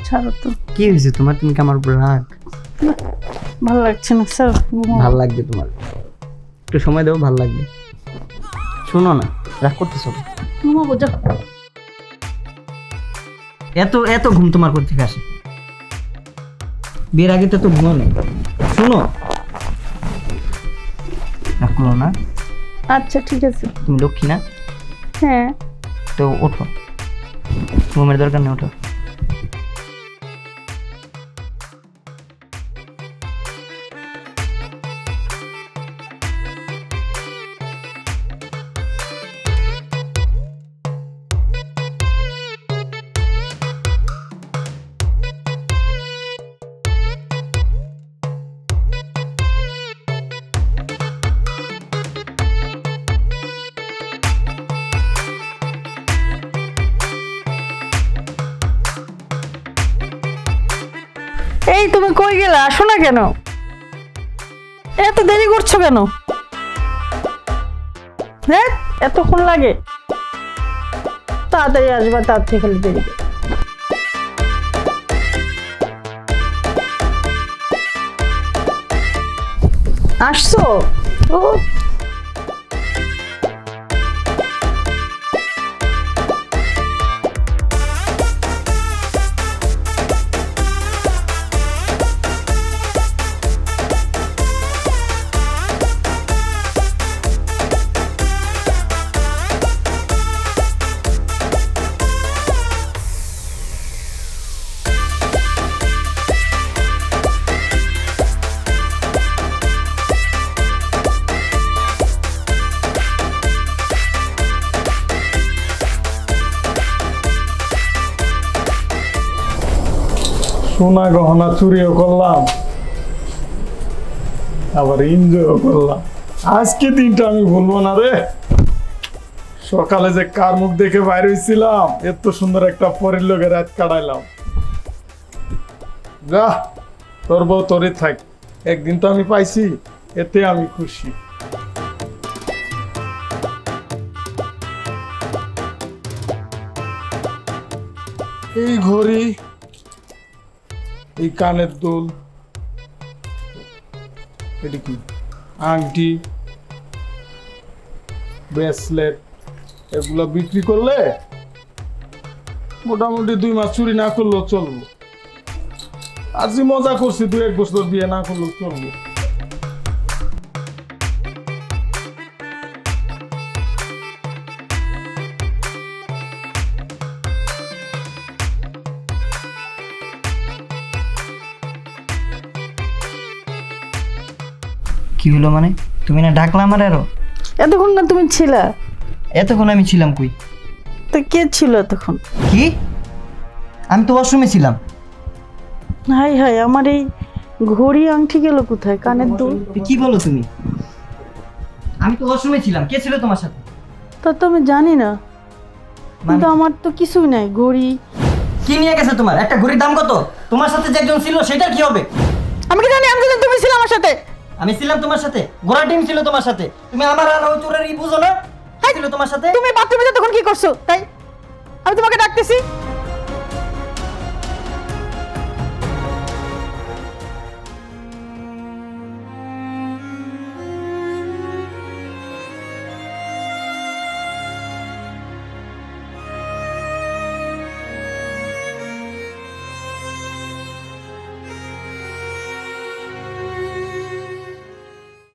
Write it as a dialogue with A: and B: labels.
A: ছাড়ো তো।
B: কি হয়েছে তোমার? তুমি কি আমার উপর রাগ?
A: ভালো লাগছে না স্যার।
B: ভাল লাগবে তোমার, একটু সময় দাও, ভাল লাগবে। শোনো না, রাগ করতেছো?
A: ঘুমাবো যাও।
B: এত এত ঘুম তোমার কোথা থেকে আসে? বিয়ের আগে তো ঘুমো নেই। শোনো, রাগ করো না।
A: আচ্ছা ঠিক আছে।
B: তুমি লক্ষ্মী না?
A: হ্যাঁ।
B: তো ওঠো, ঘুমের দরকার নেই, ওঠো।
A: এই তুমি কই গেলা? আসো না কেন? এত দেরি করছো কেন? হ্যাঁ, এতক্ষণ লাগে? তাড়াতাড়ি আসবা, তার থেকে খালি দেরি করে। আসছো? ও
C: সোনা গহনা চুরিও করলাম, আবার এনজয়ও করলাম। আজকে দিনটা আমি ভুলবো না রে। সকালে যে কার মুখ দেখে বাইর হয়েছিলাম, এত সুন্দর একটা পরের লোকের রাত কাটাইলাম। যা, তোর বউ তোরই থাক, একদিন তো আমি পাইছি, এতে আমি খুশি। এই ঘড়ি, এই কানের দুল, এটি কি আংটি, ব্রেসলেট, এগুলো বিক্রি করলে মোটামুটি 2 মাস চুরি না করলেও চলবো। আজই মজা করছি, 2-1 বছর বিয়ে না করলেও চলবো।
B: কি হলো মানে? তুমি না ডাকলা আমার আরো?
A: এতক্ষণ না তুমি ছিলা?
B: এতক্ষণ আমি ছিলাম কই?
A: তো কে ছিল এতক্ষণ?
B: কি? আমি তো ওয়াশরুমে ছিলাম।
A: হাই হাই, আমার এই ঘড়ি আংটি গেল কোথায়? কানের দুল?
B: কি বলো তুমি? আমি তো ওয়াশরুমে ছিলাম, কে ছিল তোমার সাথে?
A: তা তো আমি জানি না, কিন্তু আমার তো কিছুই নাই। ঘড়ি
B: কি নিয়ে গেছে তোমার? একটা ঘড়ির দাম কত? তোমার সাথে যে একজন ছিল সেটার কি হবে?
A: আমি কি জানি? আমি জানি তুমি ছিল আমার সাথে।
B: আমি ছিলাম তোমার সাথে, ঘোড়া টিম ছিল তোমার সাথে। তুমি আমার আর ওই চোরের বুঝো না? ছিল তোমার সাথে।
A: তুমি বাথরুমে তখন কি করছো? তাই আমি তোমাকে ডাকতেছি।